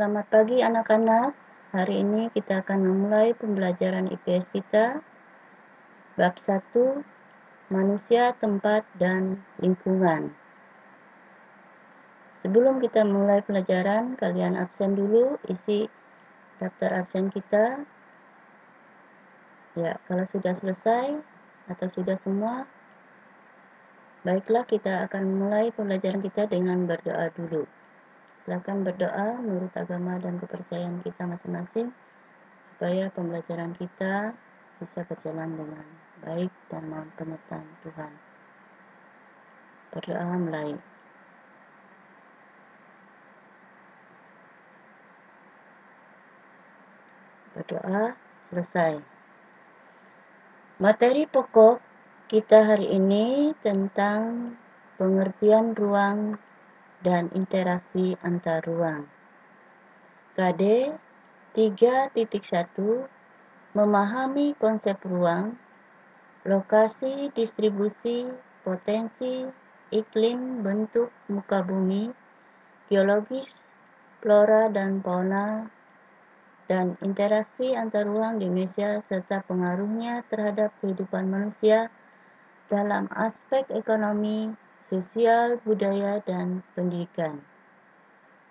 Selamat pagi anak-anak. Hari ini kita akan memulai pembelajaran IPS kita. Bab 1, Manusia, Tempat, dan Lingkungan. Sebelum kita mulai pelajaran, kalian absen dulu, isi daftar absen kita. Ya, kalau sudah selesai atau sudah semua, baiklah kita akan mulai pembelajaran kita dengan berdoa dulu. Silakan berdoa menurut agama dan kepercayaan kita masing-masing, supaya pembelajaran kita bisa berjalan dengan baik dan mohon penyertaan Tuhan. Berdoa mulai. Berdoa selesai. Materi pokok kita hari ini tentang pengertian ruang dan interaksi antar ruang. KD 3.1 Memahami konsep ruang, lokasi, distribusi, potensi, iklim, bentuk muka bumi, geologis, flora dan fauna, dan interaksi antar ruang di Indonesia serta pengaruhnya terhadap kehidupan manusia dalam aspek ekonomi, sosial, budaya, dan pendidikan.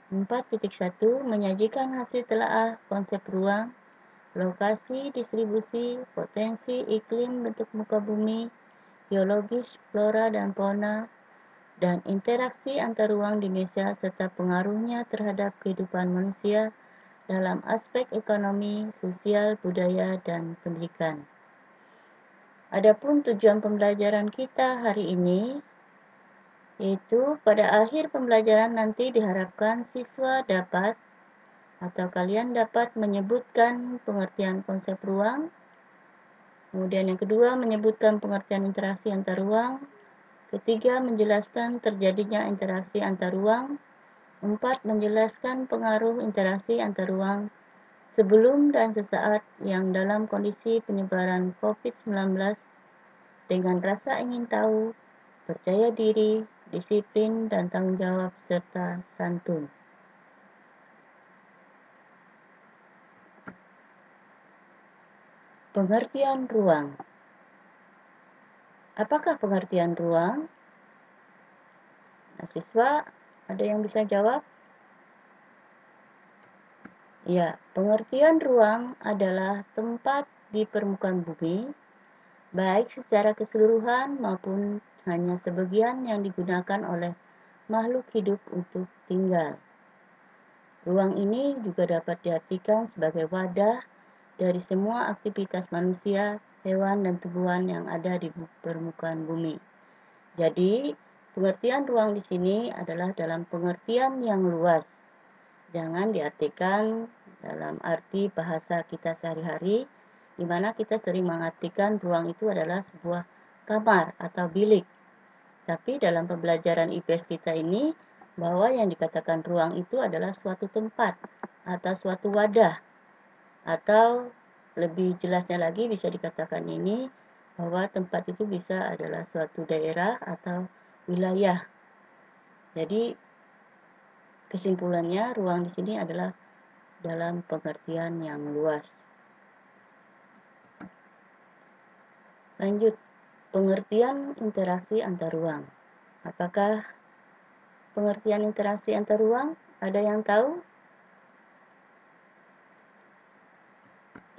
4.1 Menyajikan hasil telaah konsep ruang, lokasi, distribusi, potensi, iklim, bentuk muka bumi, geologis, flora dan fauna, dan interaksi antar ruang di Indonesia serta pengaruhnya terhadap kehidupan manusia dalam aspek ekonomi, sosial, budaya, dan pendidikan. Adapun tujuan pembelajaran kita hari ini, yaitu pada akhir pembelajaran nanti diharapkan siswa dapat atau kalian dapat menyebutkan pengertian konsep ruang, kemudian yang kedua menyebutkan pengertian interaksi antar ruang, ketiga menjelaskan terjadinya interaksi antar ruang, 4. Menjelaskan pengaruh interaksi antar ruang sebelum dan sesaat yang dalam kondisi penyebaran COVID-19 dengan rasa ingin tahu, percaya diri, disiplin, dan tanggung jawab, serta santun. Pengertian ruang. Apakah pengertian ruang? Nah, siswa, ada yang bisa jawab? Ya, pengertian ruang adalah tempat di permukaan bumi, baik secara keseluruhan maupun hanya sebagian yang digunakan oleh makhluk hidup untuk tinggal. Ruang ini juga dapat diartikan sebagai wadah dari semua aktivitas manusia, hewan, dan tumbuhan yang ada di permukaan bumi. Jadi, pengertian ruang di sini adalah dalam pengertian yang luas. Jangan diartikan dalam arti bahasa kita sehari-hari, di mana kita sering mengartikan ruang itu adalah sebuah kamar atau bilik. Tapi dalam pembelajaran IPS kita ini, bahwa yang dikatakan ruang itu adalah suatu tempat atau suatu wadah. Atau lebih jelasnya lagi bisa dikatakan ini, bahwa tempat itu bisa adalah suatu daerah atau wilayah. Jadi, kesimpulannya ruang di sini adalah dalam pengertian yang luas. Lanjut, pengertian interaksi antar ruang. Apakah pengertian interaksi antar ruang? Ada yang tahu?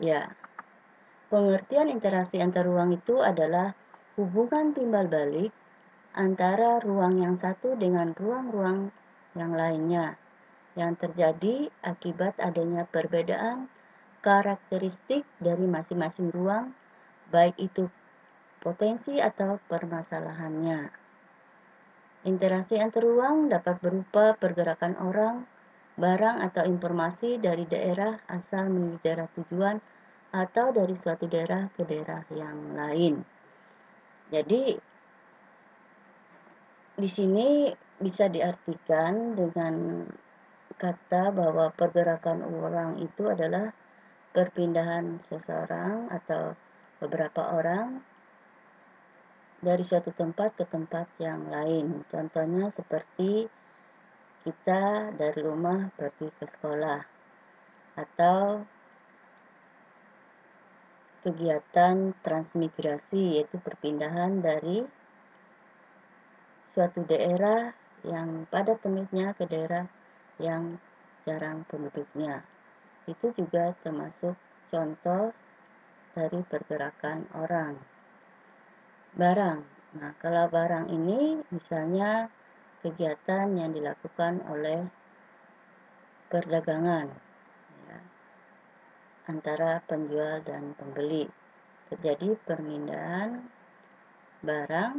Ya, pengertian interaksi antar ruang itu adalah hubungan timbal balik antara ruang yang satu dengan ruang-ruang yang lainnya yang terjadi akibat adanya perbedaan karakteristik dari masing-masing ruang, baik itu potensi atau permasalahannya. Interaksi antar ruang dapat berupa pergerakan orang, barang atau informasi dari daerah asal menuju daerah tujuan atau dari suatu daerah ke daerah yang lain. Jadi, di sini bisa diartikan dengan kata bahwa pergerakan orang itu adalah perpindahan seseorang atau beberapa orang dari suatu tempat ke tempat yang lain. Contohnya seperti kita dari rumah pergi ke sekolah, atau kegiatan transmigrasi, yaitu perpindahan dari suatu daerah yang padat penduduknya ke daerah yang jarang penduduknya. Itu juga termasuk contoh dari pergerakan orang. Barang. Nah, kalau barang ini misalnya kegiatan yang dilakukan oleh perdagangan, ya, antara penjual dan pembeli. Terjadi perpindahan barang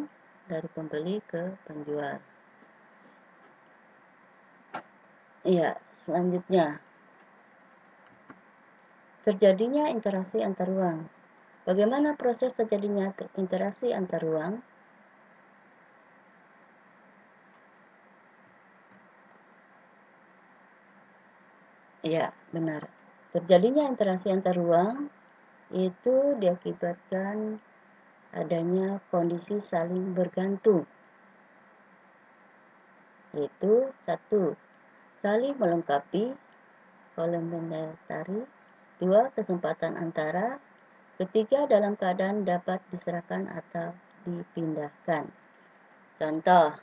dari pembeli ke penjual. Iya, selanjutnya terjadinya interaksi antar ruang. Bagaimana proses terjadinya interaksi antar ruang? Ya, benar. Terjadinya interaksi antar ruang itu diakibatkan adanya kondisi saling bergantung, yaitu satu, saling melengkapi, komplementari, dua, kesempatan antara, ketiga, dalam keadaan dapat diserahkan atau dipindahkan. Contoh,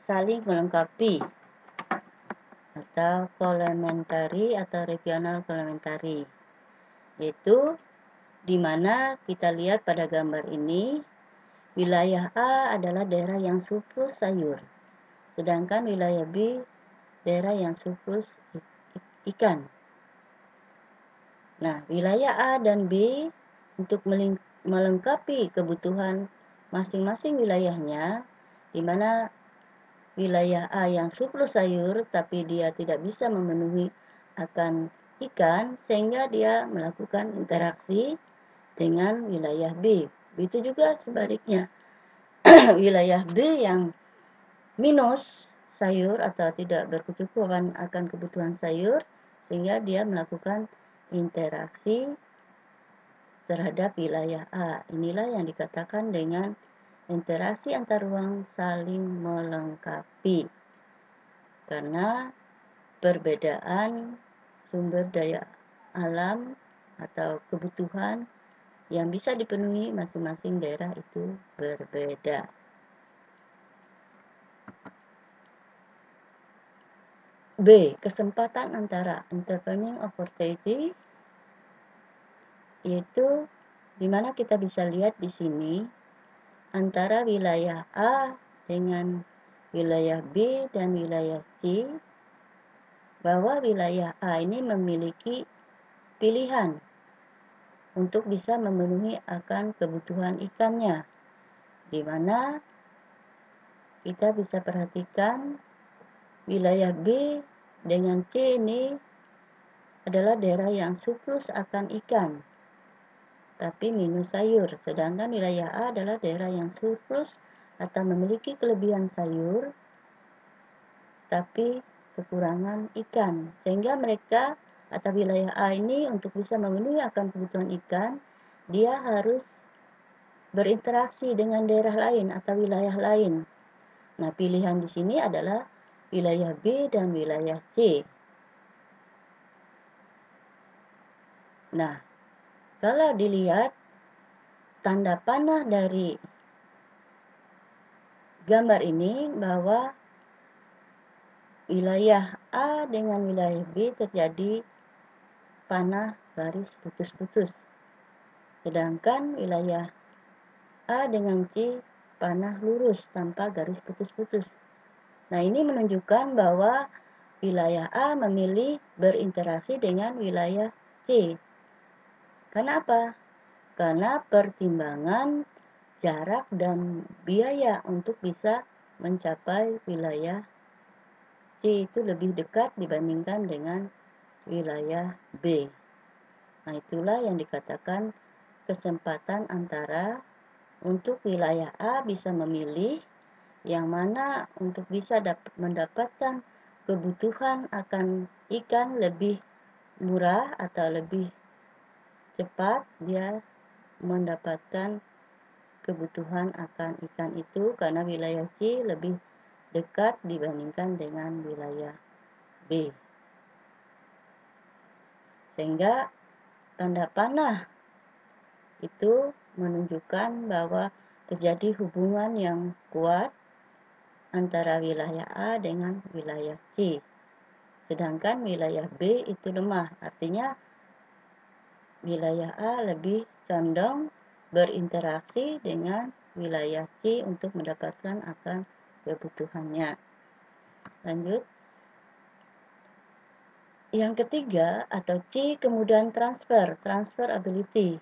saling melengkapi atau komplementari atau regional komplementari, yaitu di mana kita lihat pada gambar ini, wilayah A adalah daerah yang surplus sayur, sedangkan wilayah B daerah yang surplus ikan. Nah, wilayah A dan B untuk melengkapi kebutuhan masing-masing wilayahnya, di mana wilayah A yang surplus sayur tapi dia tidak bisa memenuhi akan ikan, sehingga dia melakukan interaksi dengan wilayah B. Begitu juga sebaliknya, wilayah B yang minus sayur atau tidak berkecukupan akan kebutuhan sayur, sehingga dia melakukan interaksi terhadap wilayah A. Inilah yang dikatakan dengan interaksi antar ruang saling melengkapi, karena perbedaan sumber daya alam atau kebutuhan yang bisa dipenuhi masing-masing daerah itu berbeda. B. Kesempatan antara, intervening opportunity, yaitu dimana kita bisa lihat di sini antara wilayah A dengan wilayah B dan wilayah C, bahwa wilayah A ini memiliki pilihan untuk bisa memenuhi akan kebutuhan ikannya, di mana kita bisa perhatikan wilayah B dengan C ini adalah daerah yang surplus akan ikan, tapi minus sayur. Sedangkan wilayah A adalah daerah yang surplus atau memiliki kelebihan sayur, tapi kekurangan ikan. Sehingga mereka atau wilayah A ini untuk bisa memenuhi akan kebutuhan ikan, dia harus berinteraksi dengan daerah lain atau wilayah lain. Nah, pilihan di sini adalah wilayah B dan wilayah C. Nah, kalau dilihat tanda panah dari gambar ini, bahwa wilayah A dengan wilayah B terjadi panah garis putus-putus, sedangkan wilayah A dengan C panah lurus tanpa garis putus-putus. Nah, ini menunjukkan bahwa wilayah A memilih berinteraksi dengan wilayah C. Karena apa? Karena pertimbangan jarak dan biaya untuk bisa mencapai wilayah C itu lebih dekat dibandingkan dengan wilayah B. Nah, itulah yang dikatakan kesempatan antara untuk wilayah A bisa memilih yang mana untuk bisa mendapatkan kebutuhan akan ikan lebih murah atau lebih cepat, dia mendapatkan kebutuhan akan ikan itu, karena wilayah C lebih dekat dibandingkan dengan wilayah B. Sehingga tanda panah itu menunjukkan bahwa terjadi hubungan yang kuat antara wilayah A dengan wilayah C. Sedangkan wilayah B itu lemah, artinya wilayah A lebih condong berinteraksi dengan wilayah C untuk mendapatkan akan kebutuhannya. Lanjut. Yang ketiga atau C kemudahan transfer ability,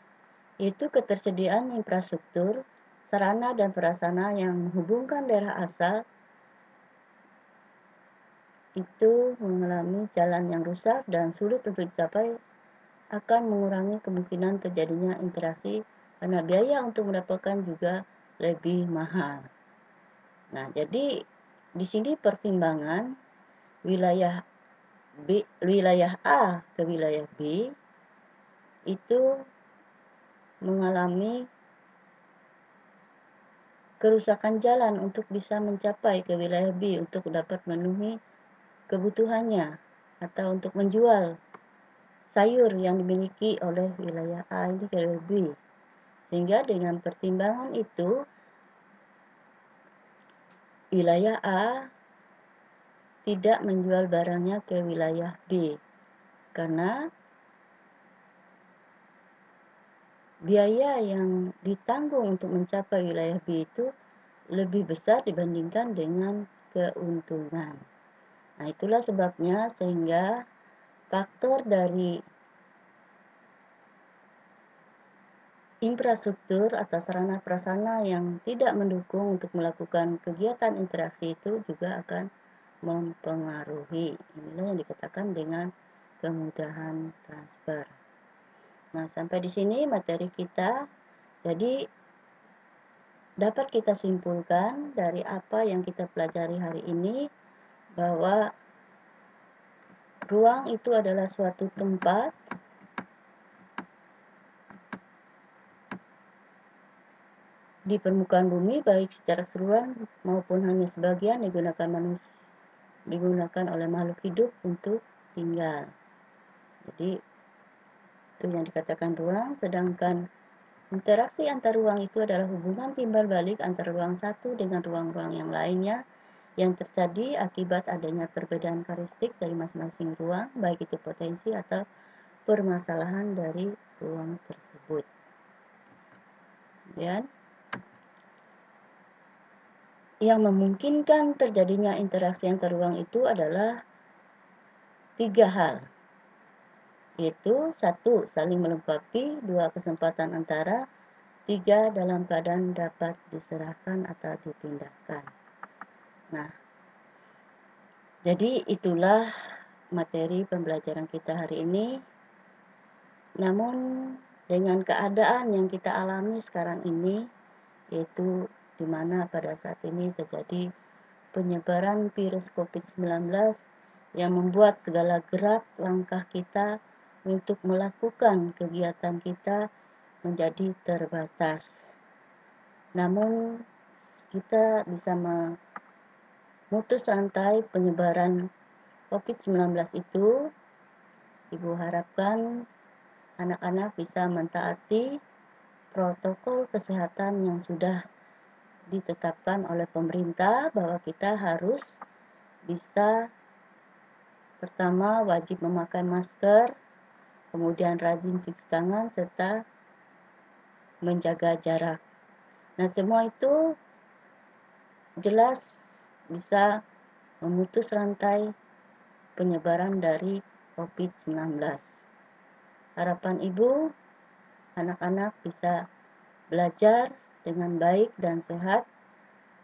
yaitu ketersediaan infrastruktur, sarana dan prasarana yang menghubungkan daerah asal itu mengalami jalan yang rusak dan sulit untuk dicapai akan mengurangi kemungkinan terjadinya interaksi karena biaya untuk mendapatkan juga lebih mahal. Nah, jadi di sini pertimbangan wilayah A ke wilayah B itu mengalami kerusakan jalan untuk bisa mencapai ke wilayah B untuk dapat memenuhi kebutuhannya atau untuk menjual sayur yang dimiliki oleh wilayah A ini ke wilayah B. Sehingga dengan pertimbangan itu wilayah A tidak menjual barangnya ke wilayah B karena biaya yang ditanggung untuk mencapai wilayah B itu lebih besar dibandingkan dengan keuntungan. Nah, itulah sebabnya sehingga faktor dari infrastruktur atau sarana prasarana yang tidak mendukung untuk melakukan kegiatan interaksi itu juga akan mempengaruhi. Inilah yang dikatakan dengan kemudahan transfer. Nah, sampai di sini materi kita. Jadi dapat kita simpulkan dari apa yang kita pelajari hari ini bahwa ruang itu adalah suatu tempat di permukaan bumi baik secara keseluruhan maupun hanya sebagian digunakan oleh makhluk hidup untuk tinggal. Jadi itu yang dikatakan ruang, sedangkan interaksi antar ruang itu adalah hubungan timbal balik antara ruang satu dengan ruang-ruang yang lainnya yang terjadi akibat adanya perbedaan karakteristik dari masing-masing ruang, baik itu potensi atau permasalahan dari ruang tersebut. Kemudian yang memungkinkan terjadinya interaksi antar ruang itu adalah 3 hal, yaitu 1. Saling melengkapi, 2. Kesempatan antara, 3. Dalam keadaan dapat diserahkan atau dipindahkan. Nah, jadi itulah materi pembelajaran kita hari ini. Namun dengan keadaan yang kita alami sekarang ini, yaitu di mana pada saat ini terjadi penyebaran virus COVID-19 yang membuat segala gerak langkah kita untuk melakukan kegiatan kita menjadi terbatas. Namun kita bisa memutus rantai penyebaran COVID-19 itu. Ibu harapkan anak-anak bisa mentaati protokol kesehatan yang sudah ditetapkan oleh pemerintah bahwa kita harus bisa pertama wajib memakai masker, kemudian rajin cuci tangan serta menjaga jarak. Nah, semua itu jelas bisa memutus rantai penyebaran dari COVID-19. Harapan ibu, anak-anak bisa belajar dengan baik dan sehat.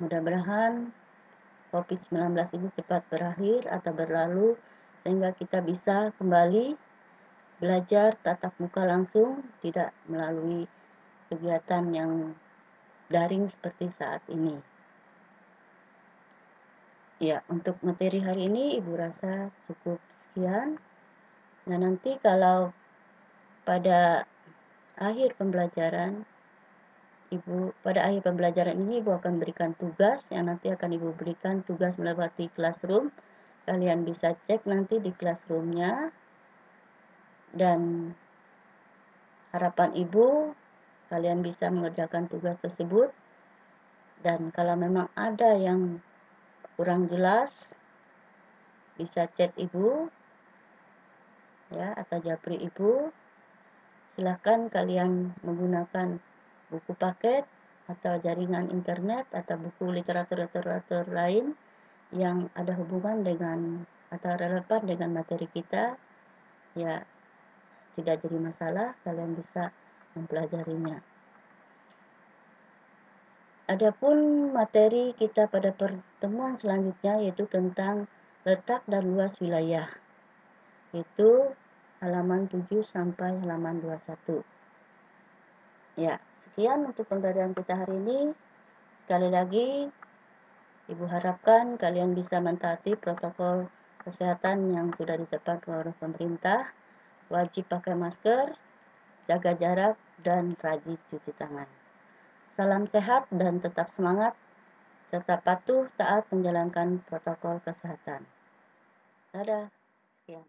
Mudah-mudahan COVID-19 ini cepat berakhir atau berlalu sehingga kita bisa kembali belajar tatap muka langsung, tidak melalui kegiatan yang daring seperti saat ini. Ya, untuk materi hari ini Ibu rasa cukup sekian. Nah, nanti kalau pada akhir pembelajaran pada akhir pembelajaran ini Ibu akan berikan tugas yang nanti akan Ibu berikan tugas melewati classroom. Kalian bisa cek nanti di classroomnya, dan harapan Ibu kalian bisa mengerjakan tugas tersebut. Dan kalau memang ada yang kurang jelas, bisa chat Ibu ya, atau japri Ibu. Silahkan kalian menggunakan buku paket atau jaringan internet atau buku literatur lain yang ada hubungan dengan atau relevan dengan materi kita, ya tidak jadi masalah, kalian bisa mempelajarinya. Adapun materi kita pada pertemuan selanjutnya yaitu tentang letak dan luas wilayah, itu halaman 7 sampai halaman 21. Ya, sekian untuk pembelajaran kita hari ini. Sekali lagi, Ibu harapkan kalian bisa mentaati protokol kesehatan yang sudah ditetapkan oleh pemerintah. Wajib pakai masker, jaga jarak, dan rajin cuci tangan. Salam sehat dan tetap semangat, serta patuh taat menjalankan protokol kesehatan. Dadah. Sekian.